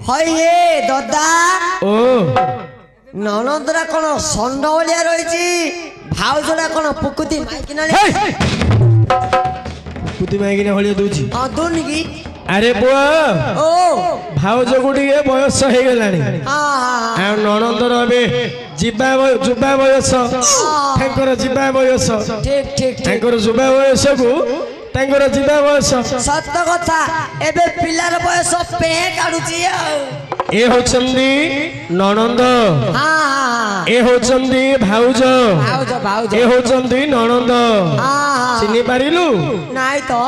হয় হে দাদা ও ননদরা কোন ষণ্ড বলিয়া রয়েছে ভাউজরা কোন পুকুতি মাইকিনা পুকুতি মাইকিনা হলিয়া দউছি দূর নাকি আরে পুଅ ও ভাউজ গুটিকে বয়স ହେଇଗଲାଣି ଆଉ ନଣନ୍ଦର ଏବେ ଯୁବା ବୟସ ତାଙ୍କର ଯିବା ବୟସ ঠিক ঠিক ତାଙ୍କର ଯୁବା ବୟସକୁ ତାଙ୍କର ଯିବା ବୟସ সত্য কথা এবে পিলার বয়স পে কাড়ুছি ଏ ହଉଛନ୍ତି ନଣନ୍ଦ ଏ ହଉଛନ୍ତି ଭାଉଜ ভাউজ ভাউজ ଏ ହଉଛନ୍ତି ନଣନ୍ଦ ଚିହ୍ନି ପାରିଲୁ নাই তো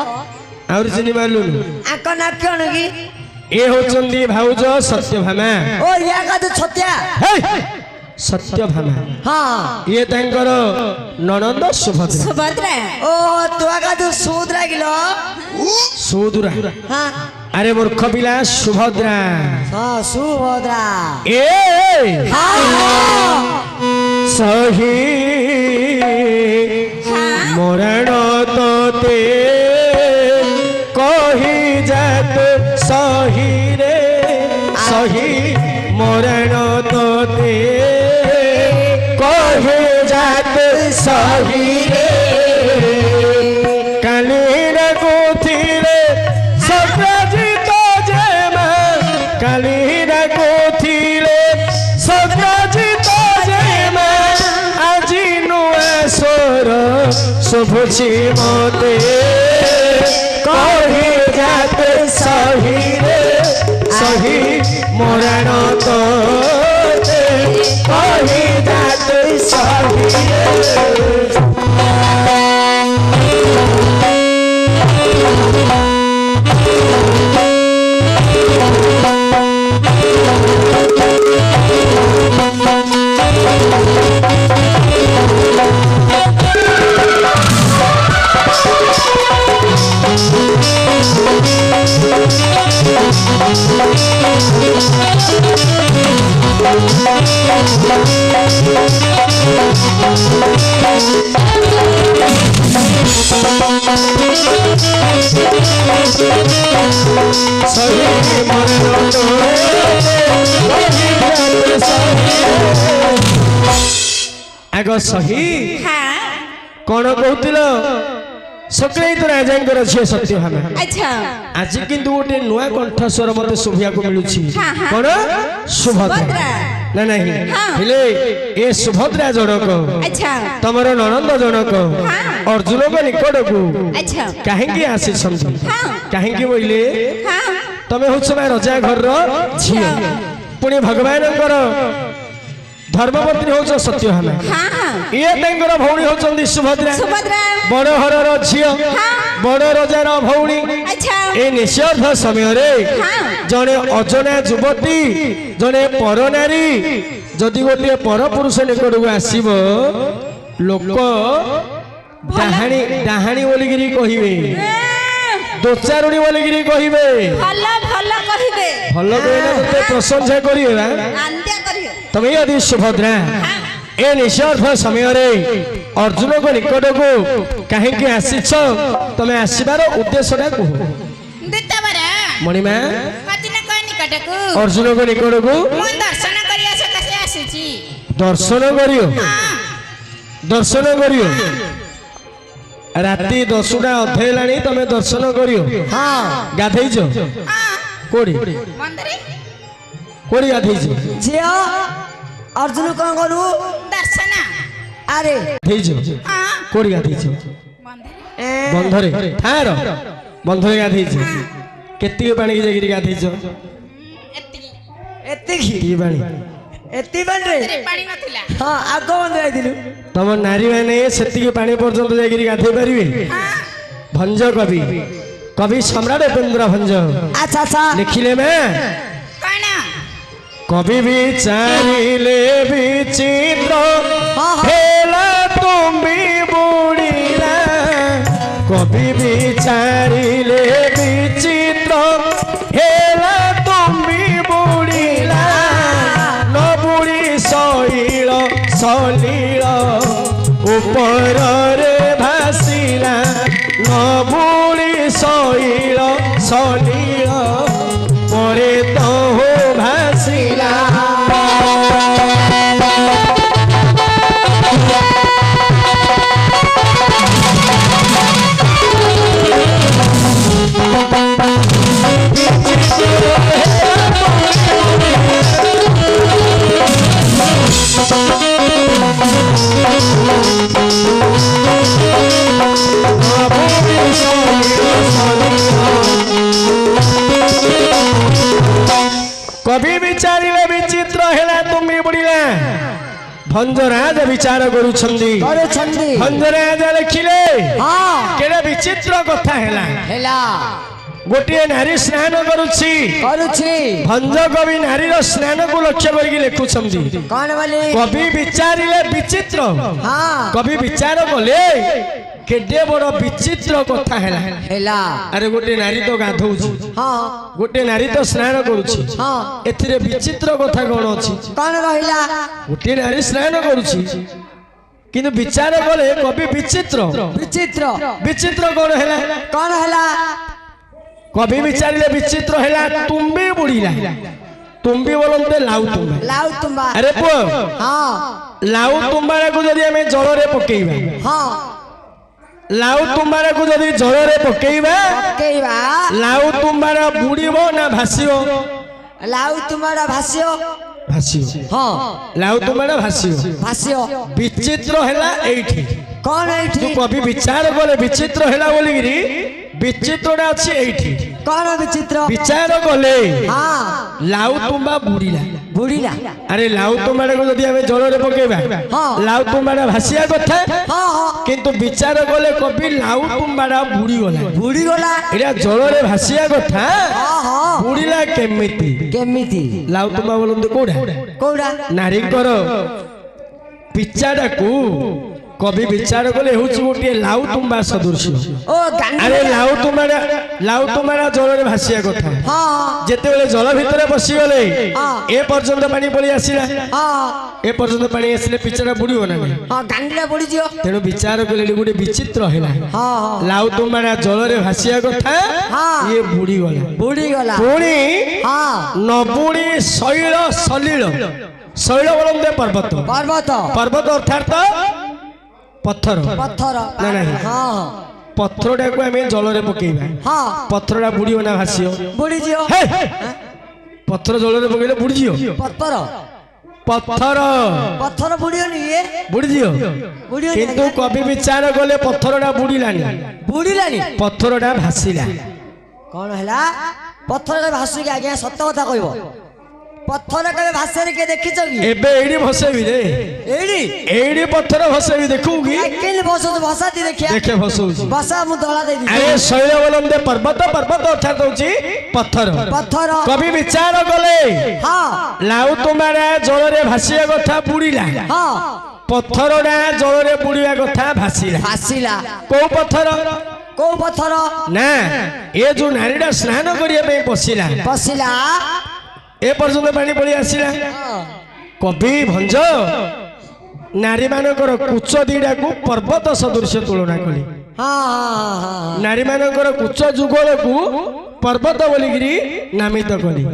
ଆହୁରି ଚିହ୍ନି ପାରିଲୁନି আঙ্ক না কেন কি ଏ ହଉଛନ୍ତି ଭାଉଜ ସତ୍ୟଭାମା ও ইয়া কাজ ছতিয়া ସତ୍ୟଭାମା হ্যাঁ ଇଏ ତାଙ୍କର ନଣନ୍ଦ ସୁଭଦ୍ରା ସୁଭଦ୍ରା ও তোয়া কাজ সুদ্রা গিলো ସୁଦୁରା হ্যাঁ ଆରେ ମୂର୍ଖ ପିଲା ସୁଭଦ୍ରା হ্যাঁ সুভদ্রা ଏ ସହି ମରଣ ତୋତେ କହି ଯାତ ସହି ରେ ସହି ମରଣ ତୋତେ କହି ଯାତ ସହି ରେ କାଲିର ଗୋଥିରେ ସତ୍ୟଜିତ ଜେମା କାଲିର ଗୋଥିରେ ସତ୍ୟଜିତ ଜେମା ଆଜି ନୂଆ ସ୍ୱର ଶୁଭୁଛି ମତେ କହି ଯାତ ସହି ରେ ସହି ମରଣ ତୋତେ କହି ଯାତ ସହି ରେ ଆଗ ସହି କଣ କହୁଥିଲ ସକାଳେ ତ ରାଜାଙ୍କର ଝିଅ ସତ୍ୟଭାମା ଆଚ୍ଛା ଆଜି କିନ୍ତୁ ଗୋଟେ ନୂଆ କଣ୍ଠସ୍ୱର ମତେ ଶୁଭିବାକୁ ମିଳୁଛି କଣ ସୁଭଦ୍ରା ନା ନାହିଁ ହେଲେ ଏ ସୁଭଦ୍ରା ଜଣକ ଆଚ୍ଛା ତମର ନଣନ୍ଦ ଜଣକ ଅର୍ଜୁନଙ୍କ ନିକଟକୁ ଆଚ୍ଛା କାହିଁକି ଆସିଛନ୍ତି କାହିଁକି ବୋଇଲେ ହଁ ତମେ ହଉଛ ରଜା ଘରର ଝିଅ ପୁଣି ଭଗବାନଙ୍କର ଧର୍ମପତ୍ନୀ ହଉଛ ସତ୍ୟଭାମା ଇଏ ତାଙ୍କର ଭଉଣୀ ହଉଛନ୍ତି ସୁଭଦ୍ରା ସୁଭଦ୍ରା ବଡ ଘରର ଝିଅ ବଡ ରଜାର ଭଉଣୀ ଏ ନିଃସ୍ୱାର୍ଥ ସମୟରେ ଜଣେ ଅଜଣା ଯୁବତୀ ଜଣେ ପରନାରୀ ଯଦି ଗୋଟିଏ ପରପୁରୁଷ ନିକଟକୁ ଆସିବ ଲୋକ ଡାହାଣୀ ଡାହାଣୀ ବୋଲିକିରି କହିବେ ଦୋଚାରୁଣୀ ବୋଲିକିରି କହିବେ ଭଲ ଭଲ କହିବେ ଭଲ କହିଲେ ମତେ ପ୍ରଶଂସା କରିବେ ଆନ୍ଦ୍ୟା କରିବେ ତମେ ଯଦି ସୁଭଦ୍ରା ଏ ନିଃସ୍ୱାର୍ଥ ସମୟରେ ଅର୍ଜୁନଙ୍କ ନିକଟକୁ କାହିଁକି ଆସିଛ ତମେ ଆସିବାର ଉଦ୍ଦେଶ୍ୟଟା କୁହ ଦିତବରା ମଣିମା ଅର୍ଜୁନଙ୍କ ନିକଟକୁ ଅର୍ଜୁନଙ୍କ ନିକଟକୁ ମୁଁ ଦର୍ଶନ କରିବା ସକାଶେ ଆସିଛି ଦର୍ଶନ କରିବ ଦର୍ଶନ କରିବ ରାତି 10ଟା ଅଧେ ହେଲାଣି ତମେ ଦର୍ଶନ କରିବ ଗାଧେଇଛ କୋଉଠି ମନ୍ଦିର କୋଉଠି ଗାଧେଇଛ ঝিও অর্জুন কোন করু ଦର୍ଶନ আরে ଗାଧେଇଛ କୋଉଠି ଗାଧେଇଛ ମନ୍ଦିର ବନ୍ଧରେ ଠାର ବନ୍ଧରେ ଗାଧେଇଛ କେତିକି ପାଣିକି ଯାଇକିରି ଗାଧେଇଛ ଏତିକି এতিকি କି ପାଣି এতি বান্ডে ପାଣି ନଥିଲା হ্যাঁ আগ বন্ধ যাইতিলু ତମ ନାରୀ ମାନେ ସେତିକି ପାଣି ପର୍ଯ୍ୟନ୍ତ ଯାଇକିରି ଗାଧେଇ ପାରିବେ ଭଞ୍ଜ କବି କବି ସମ୍ରାଟ ଉପେନ୍ଦ୍ର ଭଞ୍ଜ আচ্ছা আচ্ছা ଲେଖିଲେ ମା କଣ কবি বিচারিলে বিচিত্র হেলা তুমি বুড়িলা কবি বিচারিলে বিচিত্র হেলা তুমি বুড়িলা নবুড়ি শৈল সলিল উপরে ভাসিলা নবুড়ি শৈল সলিল পরে তো कवि विचारिले विचित्र हेला तुम्बी बुड़िला भंजराज विचार करूछंदी भंजराज लिखिले हाँ केडे विचित्र कथा हेला हेला गोटे नारी स्नान करुछि करुछि भंज कवि नारीर स्नान को लक्ष्य करके लिखुछंदी कौन बोले कवि विचारिले विचित्र हाँ कवि विचार कले केडे बड़ विचित्र कथा हेला हेला अरे गोटे नारी तो गाधौछि हाँ गोटे नारी तो स्नान करुछि हाँ एथिरे विचित्र कथा कोन अछि कौन रहिला गोटे नारी स्नान करुछि किंतु विचार कले कवि विचित्र विचित्र विचित्र कोन हेला कौन हेला कवि विचारिले विचित्र हेला तुम्बी बुड़ीला तुम्बी बोलते लाउ तुम्बा लाउ तुम्बा अरे पुओ हाँ लाउ तुम्बारा को जदि हमें जल रे पकेइबा हाँ लाउ तुम्बारा को जदि जल रे पकेइबा केइबा लाउ तुम्बारा बुड़ीबो ना भासियो लाउ तुम्हारा भाष्यो भासियो हाँ लाउ तुम्बारा भासियो भाष्यो विचित्र हेला एठी कौन है तू ठीक कवि विचार कले विचित्र हेला बोलिगिरी विचित्रटा अछि एठी कौन विचित्र विचार कले हाँ लाउ तुम्बा बुड़ीला बुढ़ीला अरे लाउ तुम्बारा को जदि हमें जल रे पकेइबा हाँ। लाउ तुम्बारा भासिया कथा हाँ हाँ किंतु विचार कले कवि लाउ तुम्बारा बुड़ी गला बुढ़ी गोला एटा जल रे भासिया कथा हाँ हाँ बुड़ीला केमिति केमिति लाउ तुम्बा बोलते कोडा कौड़ा नारीकर पिचाडाकू कवि विचार कले होछि गोटे लाउ तुम्बा सदृश ओ गांडी अरे लाउ तुम्बारा जल रे भासिया कथा हाँ जेतेबेले जल भितरे बसी गले हाँ। ए पर्यंत पानी पड़ी आसिला हाँ ए पर्यंत पानी आसिले पिचाडा बुड़ीबो ना नहीं हाँ गांडीला बुढ़ी जियो तेणु विचार कले गोटे विचित्र हेला हाँ हाँ लाउ तुम्बारा जल रे भासिया कथा हाँ। ये बुड़ी गला बुढ़ी गोला पुणी हाँ नबुणी शैल सलील शैल बोलते पर्वत पर्वत पर्वत अर्थात पत्थर पत्थर ना नहीं हाँ पत्थरटा को आम जल रे पकेइबा हाँ पत्थरटा बुड़ीबो ना भासियो बुढ़ी जियो हे पत्थर जल रे पकेइले बुड़ीजियो पत्थर पत्थर पत्थर बुढ़ियो नहीं ये बुड़ीजियो बुढ़ियो किंतु कवि विचार कले पत्थरटा बुड़ीलानी बुढ़ीलानी पत्थरटा भासिला कौन हैला पत्थर भासु के आज्ञा सत्य कथा कहबो पत्थर के भाषा के देखिछ कि एबे एडी भसेबी रे एडी एडी पत्थर भसेबी देखूगी केन भाषा भाषा दी देखिया देखे भसौची भाषा मु धला दे दी अरे शैल बोलते पर्वत पर्वत अर्थात होची पत्थर पत्थर कवि विचार कले हाँ लाउ तुम्हारा जल रे भासिया कथा बुड़ीला हाँ पत्थरटा जल रे बुड़िया कथा भासिला भासिला को पत्थर को पत्थर ना ये जो नारीटा स्नान करिया पे बसिला बसिला ए पर्यंत पानी पड़ी आसिला कवि भंज नारी मानकर कुच दीटा को पर्वत सदृश तुलना कले हाँ हाँ नारी मानकर कुच जुगल को पर्वत बोलिकी नामित कले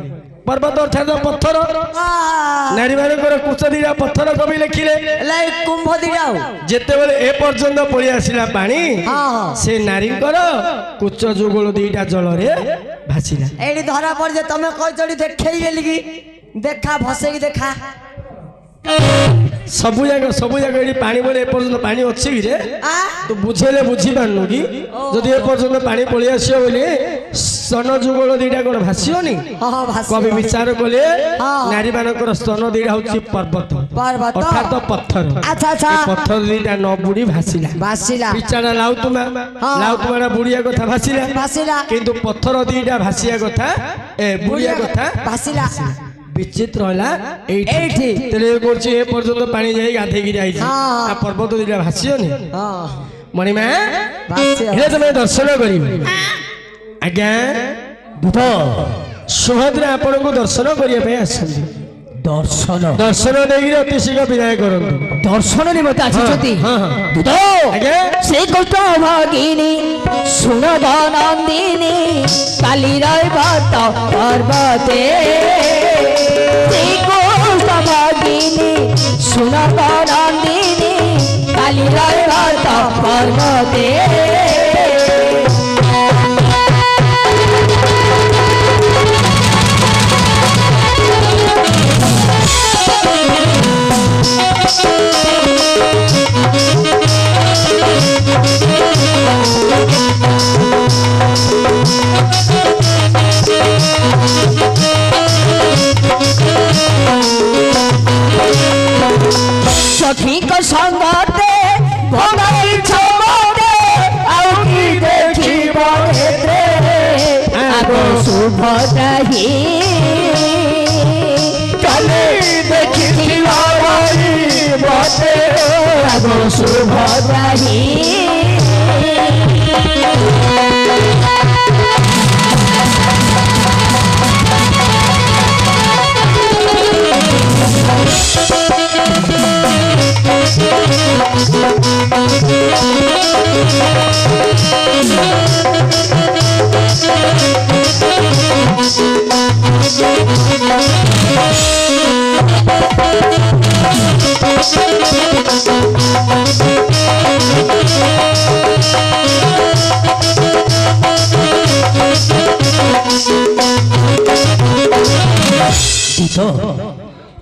पर्वत अर्थात पत्थर हाँ नारी मानकर कुच दीटा पत्थर कवि लिखिले लाई कुंभ दिराओ जेतेबेले ए पर्यंत पड़ी आसिला पानी हाँ हाँ से नारीकर कुच जुगल दीटा जल रे भासिला एडी धरा पड़ जे तमे कहि चढ़ी देखै गेली कि देखा भसे कि देखा सबु जाक एडी पानी बोले ए पर्यंत पानी अछि कि रे आ तू बुझेले बुझी पारनु कि जदि ए पर्यंत पानी पळि आसियो बोले स्तन जुगल दीटा कोन भासियोनी हाँ भास कवि विचार कले हाँ। नारी मानकर स्तन दीटा होछि पर्वत पर्वत अर्थात पत्थर अच्छा अच्छा ए पत्थर दीटा न बुड़ी भासिला भासिला बिचारा लाउ तुम्हारा बुढ़िया कथा भासिला भासिला किंतु पत्थर दीटा भासिया कथा ए बुढ़िया कथा भासिला विचित्र होला एठी। तेरे करछि ए पर्यंत पानी जाई गाधे गिरी आइछि हाँ। आ पर्वत दीटा भासियोनी हाँ मणिमा भासियो हे तुम दर्शन करिबे आज्ञा दूत सुभद्रा आपण को दर्शन करिया पे आछंती दर्शन देगी अति शीघ्र विदाय करंतु दर्शन निमते आछिछति हाँ हाँ दूत आज्ञा से कष्ट भागिनी सुन नंदिनी काली रविवार पर्वते से कष्ट भागिनी सुन नंदिनी काली रविवार पर्वते কালে দেখিলা বটে সুভদ্রাহী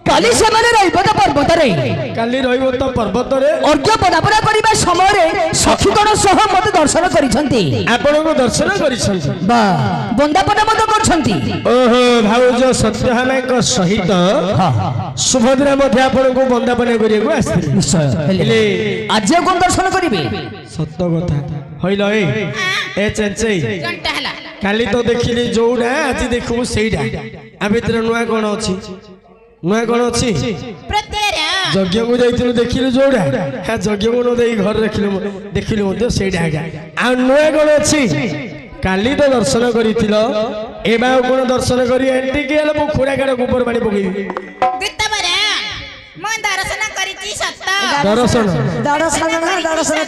কালি ସେମାନେ ରହିବ ତ ପର୍ବତରେ କାଲି ରହିବ ତ ପର୍ବତରେ ଅର୍ଘ୍ୟ ପଦାପରା କରିବା ସମୟରେ ସଖୀଗଣ ସହ ମତେ ଦର୍ଶନ କରିଛନ୍ତି ଆପଣଙ୍କୁ ଦର୍ଶନ କରିଛନ୍ତି ବା ବନ୍ଦାପନା ମଧ୍ୟ କରିଛନ୍ତି। ଓହୋ ଭାଉଜ ସତ୍ୟଭାମାଙ୍କ ସହିତ ସୁଭଦ୍ରା ମଧ୍ୟ ଆପଣଙ୍କୁ ବନ୍ଦାପନା କରିବାକୁ ଆସିଥିଲେ ନିଶ୍ଚୟ ହେଲେ ଆଜି ଆଉ କଣ ଦର୍ଶନ କରିବେ? ସତ କଥା ହଇଲ ଏ ଚେଞ୍ଚେଇ ଘଣ୍ଟା ହେଲା କାଲି ତ ଦେଖିଲି ଯୋଉଟା ଆଜି ଦେଖିବୁ ସେଇଟା ଆ ଭିତରେ ନୂଆ କଣ ଅଛି? ନୂଆ କଣ ଅଛି? ପ୍ରତ୍ୟୟ ଯଜ୍ଞକୁ ଯାଇଥିଲୁ ଦେଖିଲୁ ଯୋଉଟା ହେ ଯଜ୍ଞକୁ ନ ଦେଇ ଘରେ ଦେଖିଲୁ ମଧ୍ୟ ସେଇଟା ଆଜ୍ଞା ଆଉ ନୂଆ କଣ ଅଛି? କାଲି ତ ଦର୍ଶନ କରିଥିଲ ଏବେ ଆଉ କଣ ଦର୍ଶନ କରି ଏଣ୍ଟିକି ହେଲେ ମୁଁ ଖୁରା କାଡ ଗୋବର ପାଣି ପକେଇବି ଦିତବର ମୁଁ ଦର୍ଶନ କରିଛି ସତ ଦର୍ଶନ ଦର୍ଶନ ନା ଦର୍ଶନ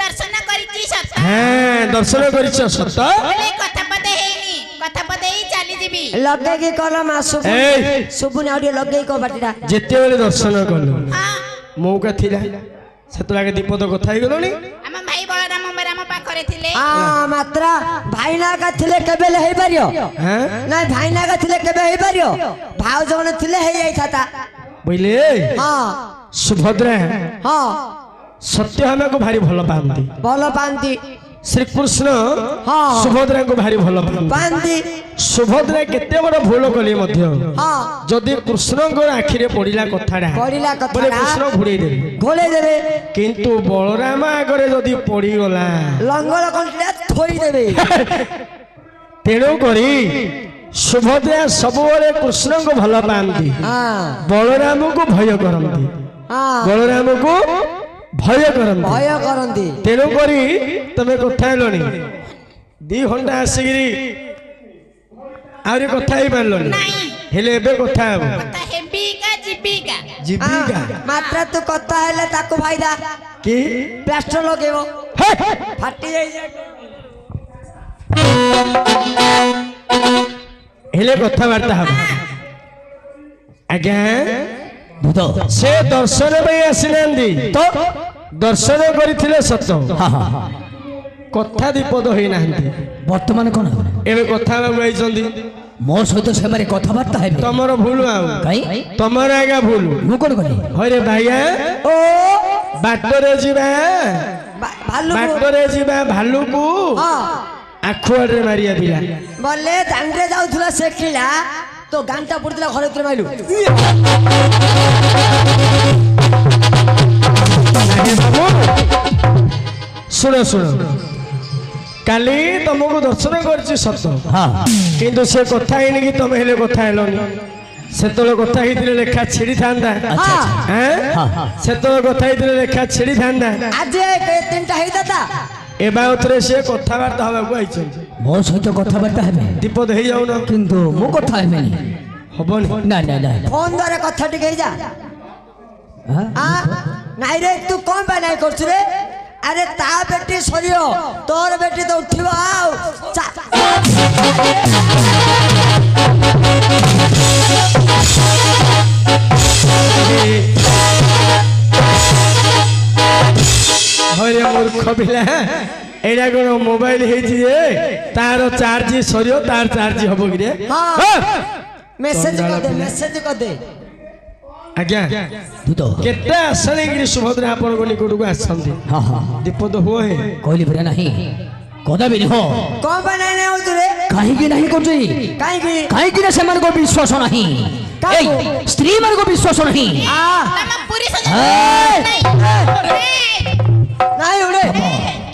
ଦର୍ଶନ କରିଛି ସତ হ্যাঁ দর্শন করিছ সত ହେଲେ କଥା ପଦେ ହେଇନି କଥା ପଦେ ହେଇ ଚାଲିଯିବି ଲଗେଇକି କଲ ମା এই ଶୁଭୁନି ଆଉ ଟିକେ ଲଗେଇକି କହ ବାଟିଟା যেତେବେଳେ দর্শন কলু ହଁ মৌকা থিলা সেতলাগে দীপদ কথা ହେଇଗଲଣି ଆମ ଭାଇ ବଳରାମ ରାମ ପାଖରେ ଥିଲେ ମାତ୍ର ଭାଇନାକା ଥିଲେ କେବେ ହେଲେ ହେଇପାରିବ হ্যাঁ ନାଇଁ ଭାଇନାକା ଥିଲେ କେବେ ହେଇପାରିବ ଭାଉଜ ମାନେ ଥିଲେ ହେଇଯାଇଥାତା বুঝলে ହଁ সুভদ্রা ହଁ সত্যভামাকে ভারি ভাল পাଆନ୍ତି ଭଲ ପାଆନ୍ତି শ্রীকৃষ্ণ ହଁ সুভদ্রাকে ভারি ভাল পাଆନ୍ତି ପାଆନ୍ତି সুভদ্রা কেতে বড় ভুল কলে মধ্য ହଁ যদি কৃষ্ণঙ্কর আখিরে পড়িলা কথাটা ପଡିଲା বলে କଥା কৃষ্ণ ঘুরেই দেবে ଘୋଳେଇ ଦେବେ কিন্তু বলরাম আগরে যদি পড়িগলা ଲଙ୍ଗଳ କଣ୍ଟିଟା ଥୋଇଦେବେ তেণু করি সুভদ্রা ସବୁବେଳେ কৃষ্ণଙ୍କୁ ভাল পাଆନ୍ତି ହଁ বলরামକୁ ভয় କରନ୍ତି ହଁ বলরামକୁ ভয় କରନ୍ତି ଭୟ କରନ୍ତି ତେଣୁ କରି ତମେ କଥା ହେଲଣି 2 ଘଣ୍ଟା ଆସିକିରି ଆହୁରି କଥା ହେଇପାରିଲନି ନାଇଁ ହେଲେ ଏବେ କଥା ହେବ କଥା ହେବିକା ଯିବିକା ଜୀବିକା ମାତ୍ର ତୁ କଥା ହେଲେ ତାକୁ ଫାଇଦା କି ପ୍ଲାଷ୍ଟର ଲଗେଇବ ହେ! ଫାଟି ଯାଇଛ ହେଲେ କଥାବାର୍ତ୍ତା ହେବ ଆଜ୍ଞା ସେ ଦର୍ଶନ ପାଇଁ ଆସିନାହାନ୍ତି ତ ଦର୍ଶନ କରିଥିଲେ ସତ ହଁ ହଁ ହଁ କଥା ଦୀପଦ ହେଇନାହାନ୍ତି ବର୍ତ୍ତମାନ କଣ ଏବେ କଥା ହେବାକୁ ଯାଇଛନ୍ତି ମୋ ସହିତ ସେମାନେ କଥାବାର୍ତ୍ତା ହେବେ ତମର ଭୁଲ ଆଉ କାଇଁ ତମର ଆଜ୍ଞା ଭୁଲ ମୁଁ କଣ କଲି ହଇରେ ଭାଇଆ ଓ ବାଟରେ ଯିବା ଭାଲୁ ବାଟରେ ଯିବା ଭାଲୁକୁ ହଁ ଆଖୁଆଡରେ ମାରିବା ପିଲା ବଲେ ଦାଣ୍ଡରେ ଯାଉଥିଲା ସେ ଖିଲା ତ ଗାଁଟା ପଡୁଥିଲା ଘରେ ଭିତରେ ମାଇଲୁ ଶୁଣ ଶୁଣ କାଲି ତମକୁ ଦର୍ଶନ କରିଛି ସତ ହଁ କିନ୍ତୁ ସେ କଥା ହେଇନି କି ତମେ ହେଲେ କଥା ହେଲନି ସେତେବେଳେ କଥା ହେଇଥିଲେ ଲେଖା ଛିଡିଥାନ୍ତା ଆଚ୍ଛା ଆଚ୍ଛା ଆଁ? ହଁ ହଁ ସେତେବେଳେ କଥା ହେଇଥିଲେ ଲେଖା ଛିଡିଥାନ୍ତା ଆଜି ତିନିଟା ହେଇଥାତା ଏବେ ଆଉଥରେ ସେ କଥାବାର୍ତ୍ତା ହବାକୁ ଆଇଛନ୍ତି ମୋ ସହିତ କଥାବାର୍ତ୍ତା ହେବେ ଦୀପଦ ହେଇଯାଉନ କିନ୍ତୁ ମୁଁ କଥା ହେବେନି ହବନି ନା ନା ନା ଫୋନ ଦ୍ୱାରା କଥା ଟିକେ ହେଇଯା ହଁ? ନାଇଁ ରେ ତୁ କଣ ପାଇଁ ନାଇଁ କରୁଛୁ ରେ ଆରେ ତା ବେଟି ସରିବ ତୋର ବେଟି ତ ଉଠିବ ଆଉ ହଇରେ ମୂର୍ଖ ପିଲା ଏଇଟା କଣ ମୋବାଇଲ ହେଇଛି ଯେ ତାର ଚାର୍ଜ ସରିବ ତାର ଚାର୍ଜ ହବ କି ରେ ହଁ ମେସେଜ କରିଦେ ମେସେଜ କରିଦେ ଆଜ୍ଞା ଦୂତ କେତେ ଆଶା ନେଇକିରି ସୁଭଦ୍ରା ଆପଣଙ୍କ ନିକଟକୁ ଆସନ୍ତି ହଁ ହଁ ଦୀପଦ ହୁଅ ହେ କହିଲି ପରା ନାହିଁ କଦାପି ନୁହଁ କଣ ପାଇଁ ନାଇଁ ନାଇଁ ହଉଛୁ ରେ କାହିଁକି ନାହିଁ କରୁଛି କାହିଁକି କାହିଁକି ନା ସେମାନଙ୍କ ବିଶ୍ୱାସ ନାହିଁ କାହାକୁ? ଏଇ ସ୍ତ୍ରୀ ମାନଙ୍କ ବିଶ୍ୱାସ ନାହିଁ ତମ ପୁରୁଷ ଏଇ! ନାଇଁ ଉଡେ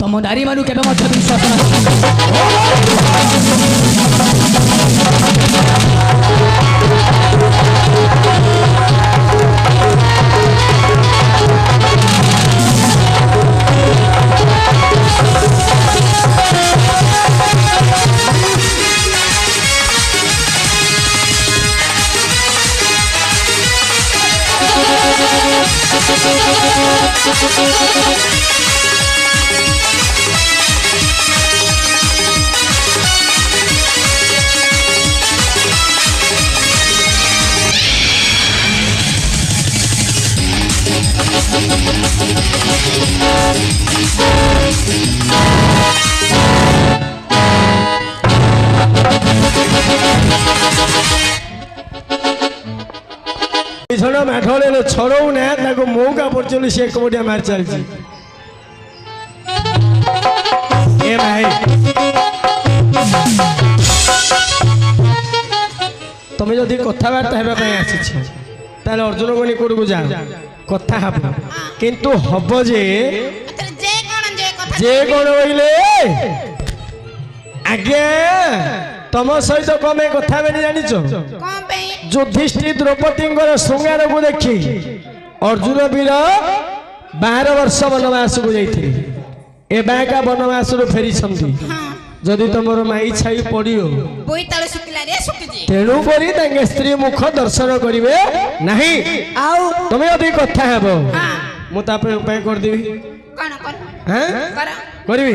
ତମ ନାରୀ ମାନଙ୍କୁ କେବେ ମଧ୍ୟ ବିଶ୍ୱାସ ନାହିଁ ଝଣ ମାଢଳରେ ଛଡଉ ନା ତାକୁ ମୌକା ପଡୁଛନ୍ତି ସେ କବଡିଆ ମାରି ଚାଲିଛି। ଏ ଭାଇ ତମେ ଯଦି କଥାବାର୍ତ୍ତା ହେବା ପାଇଁ ଆସିଛ ତାହେଲେ ଅର୍ଜୁନ ଗଣି କୋଉଠକୁ ଯାଅ କଥା ହବ କିନ୍ତୁ ହବ ଯେ ଯେ କଣ କହିଲେ ଆଜ୍ଞା ତମ ସହିତ କମେ କଥା ହେବେନି ଜାଣିଛ ଯୁଧିଷ୍ଠିର ଦ୍ରୌପଦୀଙ୍କର ଶୃଙ୍ଗାରକୁ ଦେଖି ଅର୍ଜୁନ ବୀର 12 ବର୍ଷ ବନବାସକୁ ଯାଇଥିଲେ ଏବେ ଏକା ବନବାସରୁ ଫେରିଛନ୍ତି ଯଦି ତମର ମାଇ ଛାଇ ପଡିବ ତେଣୁ କରି ତାଙ୍କ ସ୍ତ୍ରୀ ମୁଖ ଦର୍ଶନ କରିବେ ନାହିଁ ଆଉ ତମେ ଯଦି କଥା ହେବ ମୁଁ ତା ପାଇଁ ଉପାୟ କରିଦେବି କରିବି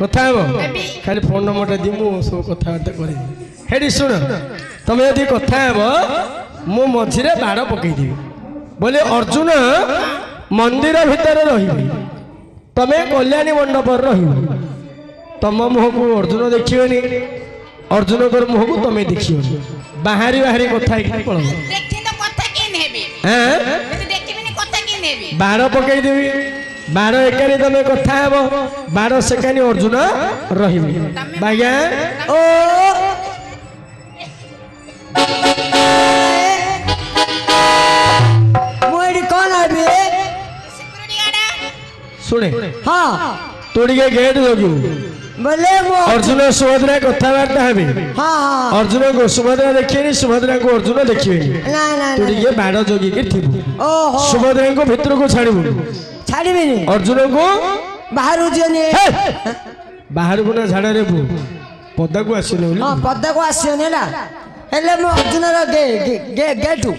କଥା ହେବ ଖାଲି ଫୋନ ନମ୍ବରଟା ଦିଅ ମୁଁ ସବୁ କଥାବାର୍ତ୍ତା କରିବି ହେଠି ଶୁଣ ତମେ ଯଦି କଥା ହେବ ମୁଁ ମଝିରେ ବାଡ଼ ପକେଇଦେବି ବୋଲି ଅର୍ଜୁନ ମନ୍ଦିର ଭିତରେ ରହିବେ ତମେ କଲ୍ୟାଣୀ ମଣ୍ଡପରେ ରହିବ ତମ ମୁହଁକୁ ଅର୍ଜୁନ ଦେଖିବେନି ଅର୍ଜୁନଙ୍କର ମୁହଁକୁ ତମେ ଦେଖିବନି ବାହାରି ବାହାରି କଥା ହେଇକି ପଳବ ବାଡ଼ ପକେଇଦେବି ବାଡ଼ ଏକାନି ତମେ କଥା ହେବ ବାଡ଼ ସେକାନି ଅର୍ଜୁନ ରହିବେ ଆଜ୍ଞା ଓ ଶୁଣେ ହଁ ତୁ ଟିକେ ଗେଟ୍ ଜଗିବୁ ବୋଲେ ଅର୍ଜୁନ ସୁଭଦ୍ରା କଥାବାର୍ତ୍ତା ହେବେ ଅର୍ଜୁନଙ୍କୁ ସୁଭଦ୍ରା ଦେଖିବେନି ସୁଭଦ୍ରାଙ୍କୁ ଅର୍ଜୁନ ଦେଖିବେନି ତୁ ଟିକେ ବାଡ଼ ଜଗିକି ଥିବୁ ସୁଭଦ୍ରାଙ୍କୁ ଭିତରକୁ ଛାଡ଼ିବୁ ଛାଡ଼ିବିନି ଅର୍ଜୁନଙ୍କୁ ବାହାରକୁ ଯିବନି ବାହାରକୁ ନା ଝାଡ଼ରେ ପଦାକୁ ଆସିନି ହଁ ପଦାକୁ ଆସିବନି ହେଲା ହେଲେ ମୁଁ ଅର୍ଜୁନର ଗେଟୁ